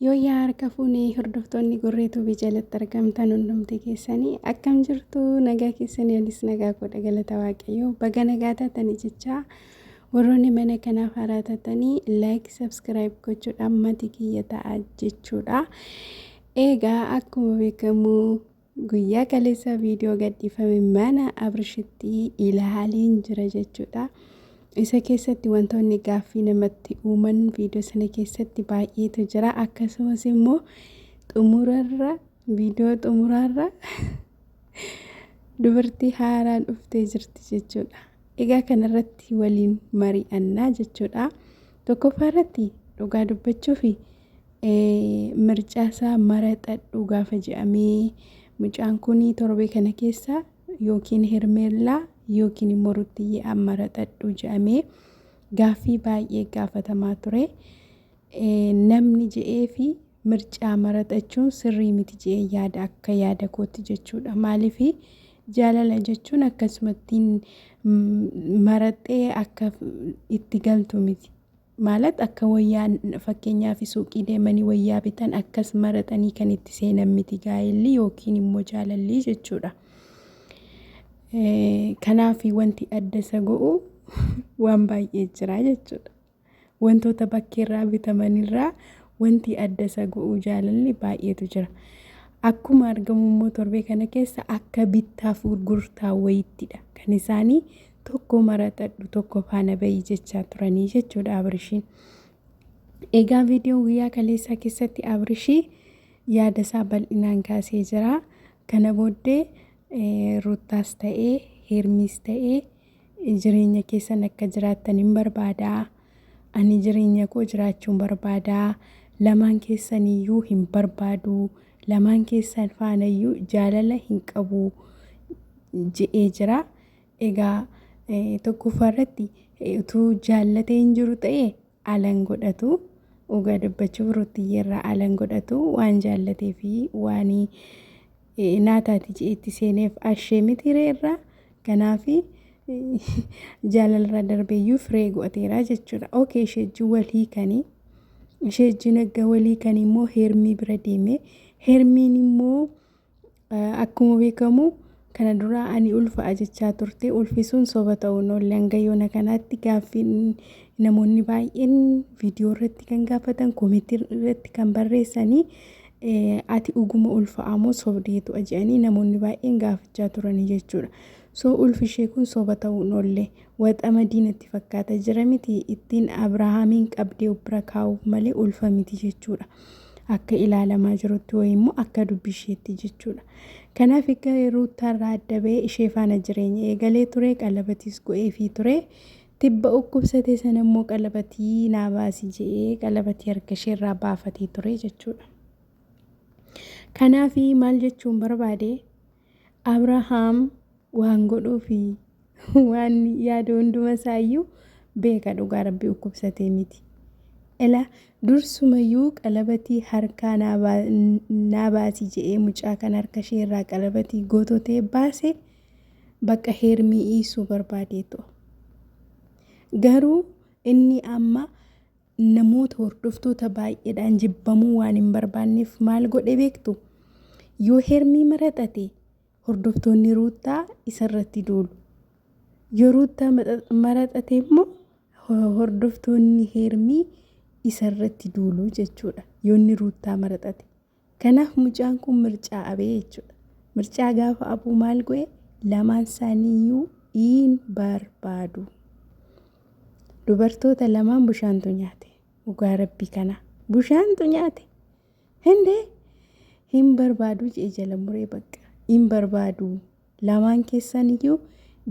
Yoo yaa harka fuunee hordoftoonni Gurreetuu jalatti argamtan hundumti keessanii akkam jirtu nagaa keessanii anis nagaa godha galata waaqayyoo baga nagaa taatanii jechaa warroonni mana kanaaf haaraa taatanii like subscribe gochuudhaan maatii kiyya ta'aa jechuudha. Egaa akkuma beekamu guyyaa kaleessa viidiyoo gadhiifame mana Abrishitti ilaaliin jira jechuudha. Isa keessatti wantoonni gaaffii namatti uuman viidiyoo sana keessatti baay'eetu jira. Akkasumas immoo viidiyoo xumurarra dubartii haaraan dhuftee jirti jechuudha. Egaa kanarratti waliin mari'annaa jechuudha. Tokkoffaarratti dhugaa dubbachuu fi mircaasaa maraxadhu gaafa jedhamee mucaan kun torbee kana keessa yookiin Hermeellaa yookiin immoo Ruutiyyee maraxadhu jedhamee gaaffii baay'ee gaafatamaa ture. Namni jedhee fi mircaa maraxachuun sirrii miti jedhee yaada akka yaada kootti jechuudha. Maaliif jaalala jechuun akkasumatti maraxee akka itti galtu miti. Maalat akka wayyaa fakkeenyaaf suuqii deemanii wayyaa bitan akkas maraxanii kan itti seenan miti gaa'elli yookiin immoo jaalalli jechuudha. Kanaaf wanti adda isa godhu waan baay'ee jira jechuudha. Wantoota bakkeerraa bitamanirraa wanti adda isa godhu jaalalli baay'eetu jira. Akkuma argamu immoo torbee kana keessa akka bittaa fi gurgurtaa wayittidha. Kan isaanii tokko maraxadhu tokko faana bahii jechaa turanii jechuudha Abrishiin. Egaa viidiyoo guyyaa kaleessaa keessatti Abrishii yaada isaa bal'inaan kaasee jira. Kana booddee Ruutaas ta'ee Hermiis ta'ee jireenya keessan akka jiraattan hin barbaada. Ani jireenya koo jiraachuun barbaada. Lamaan keessaniyyuu hin barbaadu. Lamaan keessan faanayyuu jaalala hin qabu jedhee jira. Egaa tokkoffaarratti utuu jaallatee hin jiru ta'ee alan godhatu. Dhugaa dubbachuuf Ruutiyyeerraa alan godhatu waan jaallatee fi waan naataati jedhetti seeneef ashee mitireerraa. Kanaaf jaalalra darbeeyyuu firee godhateera jechuudha. Okay, ishee walii kanii ishee nagga walii kan immoo Hermii bira deeme. Hermiin immoo akkuma beekamu kana dura ani ulfa jechaa turte. Ulfi sun soba ta'uun ollaan gayyoona kanaatti gaaffii namoonni baay'een viidiyoo irratti kan gaafatan koomentii irratti kan barreessanii ati dhuguma ulfa'amoo sobdeetu jedhanii namoonni baay'een gaafachaa turanii jechuudha. So ulfi ishee kun soba ta'uun ollee waxama diinatti fakkaata jira miti ittiin Abrahaamiin qabdee bira kaa'uuf malee ulfa miti jechuudha. Akka ilaalamaa jirutti immoo akka dubbisheetti jechuudha. Kanaaf egaa Ruutaarraa adda bahee ishee faana jireenya eegalee ture. Qalabatiis godheefii ture. Tibba dhukkubsatee sana immoo qalabatii naa baasi jedhee qalabatii harka isheerraa baafatee ture jechuudha. Kanaaf maal jechuun barbaade Abrahaam waan godhuu fi waan yaada hunduma isaayyuu beeka dhugaa rabbii dhukkubsatee miti. Ela dursumayyuu qalabatii harkaa naa baasi jedhee mucaa kan harka isheerraa qalabatii goototee baase bakka Hermii dhiisuu barbaadeetu. Garuu inni amma namoota hordoftoota baay'eedhaan jibbamuu waan hin barbaanneef maal godhe beektu? Yoo Hermii maraxate hordoftoonni Ruutaa isarratti duulu. Yoo Ruutaa maraxate immoo hordoftoonni Hermii isarratti duulu jechuudha. Yoo inni Ruutaa maraxate. Kanaaf mucaan kun mircaa abee jechuudha. Mircaa gaafa abuu maal godhe lamaan isaaniiyyuu hin barbaadu. Dubartoota lamaan bushaantu nyaate. Dhugaa rabbii kana bushaantu nyaate. Hindee hin barbaadu jedhee jala muree bakka. Hin barbaadu. Lamaan keessaniyyuu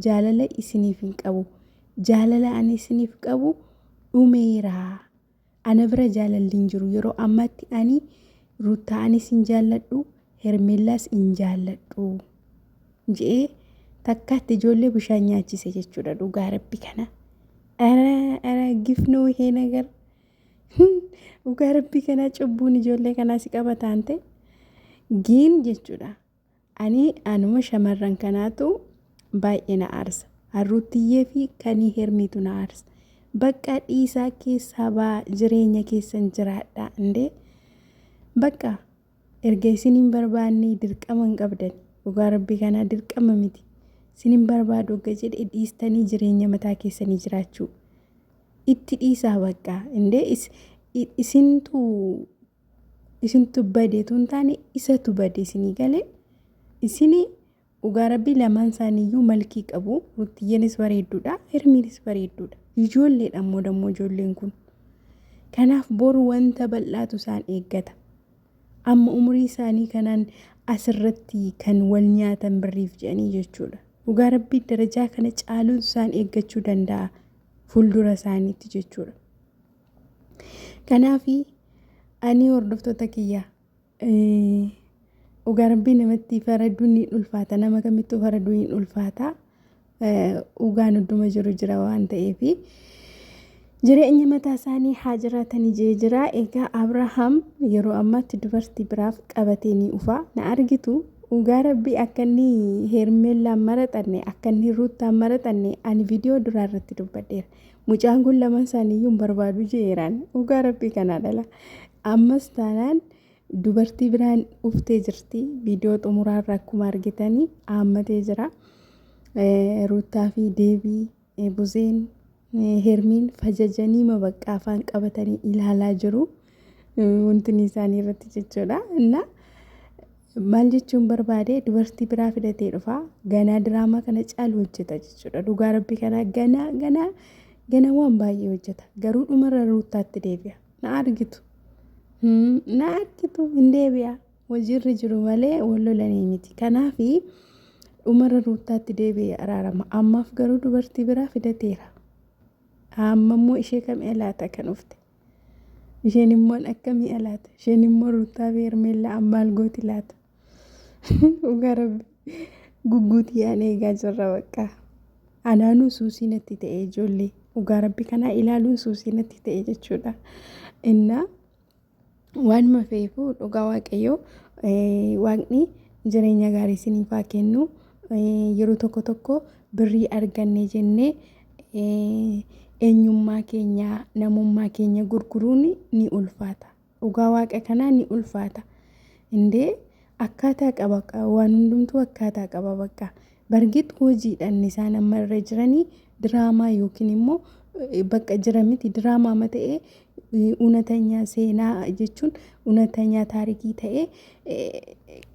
jaalala isiniif hin qabu. Jaalala ani isiniif qabu dhumeera. Ana bira jaalalli hin jiru. Yeroo ammatti ani Ruutaa anis hin jaalladhu. Hermeellaas hin jaalladhu jedhee takkaatti ijoollee bishaan nyaachise jechuudha dhugaa rabbii kana. Ara gifnoo hee nagar. Dhugaa rabbii kana cubbuun ijoollee kanaa si qaba taante giin jechuudha. Anuma shamarran kanaatu baay'ee na aarsa. Ruutiyyee fi kanii Hermiitu na aarsa. Bakka dhiisaa keessaa jireenya keessan jiraadha indee bakka erga isiniin barbaanne dirqama hin qabdan. Dhugaa rabbii kanaa dirqama miti. Isiniin barbaadu ogga jedhe dhiistanii jireenya mataa keessanii jiraachuu itti dhiisaa bakka. Indee isintu badeetu hin taane isatu bade isinii galee. Isinii dhugaa rabbii lamaan isaaniiyyuu malkii qabu. Ruttiyyenis bareedduudha, Hermiinis bareedduudha. Ijoolleedha ammoo dammoo ijoolleen kun. Kanaaf boru wanta bal'aatu isaan eeggata. Amma umurii isaanii kanaan asirratti kan wal nyaatan birriif jedhanii jechuudha. Dhugaa rabbii darajaa kana caaluun isaan eeggachuu danda'a fuuldura isaaniitti jechuudha. Kanaaf ani hordoftoota kiyyaa dhugaa rabbii namatti faraduun ni ulfaata. Nama kamittuu faraduun ni ulfaata. Dhugaan hunduma jiru jira waan ta'eef jireenya mataa isaanii haa jiraatanii jira. Egaa Abrahaam yeroo ammaatti dubartii biraaf qabatee ni ufa. Na argitu dhugaa rabbii akka inni Hermeellaan maraxanne akka inni Ruuttaan maraxanne ani viidiyoo duraa irratti dubbadheera. Mucaan kun lamaan isaaniiyyuu barbaadu jeeraan dhugaa rabbii kanaa dhala. Ammas taanaan dubartii biraan uftee jirti. Viidiyoo xumuraarra akkuma argitanii haammatee jira. Ruuttaa fi Deebii Buzeen Hermiin fajajanii mabaqaa afaan qabatanii ilaalaa jiru. Wanti isaanii irratti jechuudha. Inna maal jechuun barbaade dubartii biraa fidatee dhufa. Ganaa diraamaa kana caalu hojjeta jechuudha. Dhugaa rabbii kana gana waan baay'ee hojjeta. Garuu dhumarra Ruuttaatti deebi'a. Na argitu hin deebi'a. Hojiirra jiru malee wal lolanii miti. Kanaaf dhumarra Ruuttaatti deebi'ee araarama. Ammaaf garuu dubartii biraa fidateera. Amma immoo ishee kamii laata kan ufte? Isheen immoo akkamii laata? Isheen immoo Ruuttaa fi Hermeellaa ammaal gooti laata? Dhugaa rabbii gugguutii aan eegaa jirra bakka. Anaanuu suusii natti ta'e ijoollee. Dhugaa rabbii kanaa ilaaluun suusii natti ta'e jechuudha. Inna waanuma feefu dhugaa waaqayyoo waaqni jireenya gaarii isiniif haa kennu. Yeroo tokko birrii arganne jennee eenyummaa keenya namummaa keenya gurguruun ni ulfaata. Dhugaa waaqa kanaa ni ulfaata. Indee akkaataa qaba waan hundumtuu akkaataa qaba bakka. Bargit hojiidhaan isaan amma irra jiranii diraamaa yookiin immoo bakka jira miti diraamaa ma ta'ee unatanyaa seenaa jechuun unatanyaa taarikii ta'ee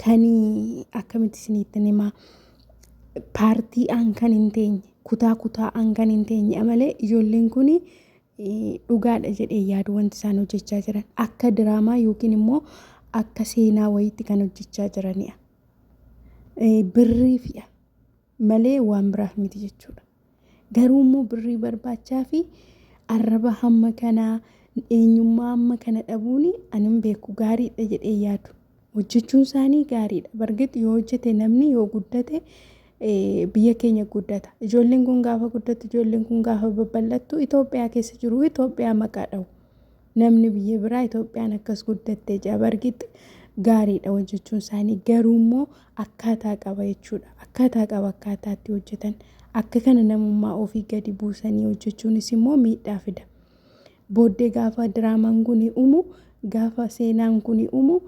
kan akkamitti isinitti himaa paartii aan kan hin teenye kutaa aan kan hin teenye malee ijoolleen kun dhugaadha jedhee yaadu wanti isaan hojjechaa jiran akka diraamaa yookiin immoo akka seenaa wayiitti kan hojjechaa jiranidha. Birrii fi'a malee waan biraaf miti jechuudha. Garuu immoo birrii barbaachaa fi arraba hamma kanaa eenyummaa hamma kana dhabuun anin beeku gaariidha jedhee yaadu. Hojjechuun isaanii gaariidha. Bargit yoo hojjete namni yoo guddate biyya keenya guddata. Ijoolleen kun gaafa guddatu ijoolleen kun gaafa babal'attu Itoophiyaa keessa jiru Itoophiyaa maqaa dhawu. Namni biyya biraa Itoophiyaan akkas guddattee jira. Bargit gaariidha hojjechuun isaanii. Garuu immoo akkaataa qaba jechuudha. Akkaataa qaba akkaataatti hojjetan. Akka kana namummaa ofii gadi buusanii hojjechuunis immoo miidhaa fida. Booddee gaafa diraamaan kun uumu gaafa seenaan kun uumu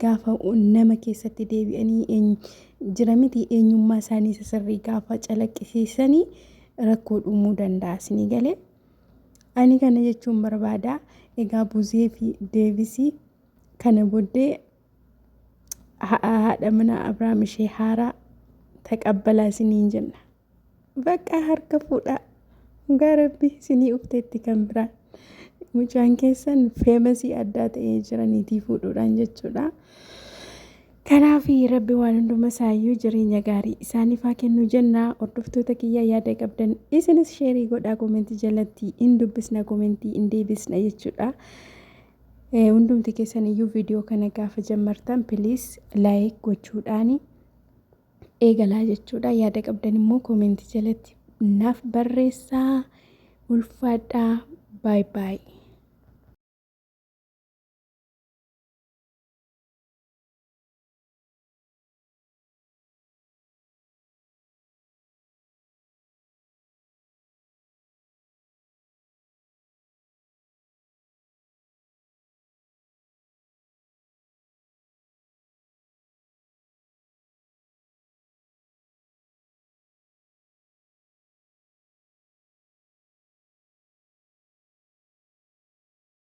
gaafa nama keessatti deebi'anii jira miti eenyummaa isaanii sirrii gaafa calaqqisiisanii rakkoo uumuu danda'a isinii galee. Ani kana jechuun barbaada. Egaa Buzee fi Deebisii kana booddee haadha mana Abrahaam ishee haaraa taqabbalaa isiniin jenna. Bakka harka fuudha. Dhugaa rabbii isinii ufteetti kan biraan. Mucaan keessan feemasii addaa ta'ee jiraniitii fuudhuudhaan jechuudha. Kanaaf rabbi waan hunduma isaayyuu jireenya gaarii isaaniif haa kennu jenna. Hordoftoota kiyyaa yaada qabdan isinis sheerii godhaa koomentii jalatti hin dubbisna koomentii hin deebisna jechuudha. Hundumti keessan iyyuu viidiyoo kana gaafa jammartan please like gochuudhaan eegalaa jechuudha. Yaada qabdan immoo koomentii jalatti naaf barreessaa. Ulfaadhaa. Bye bye.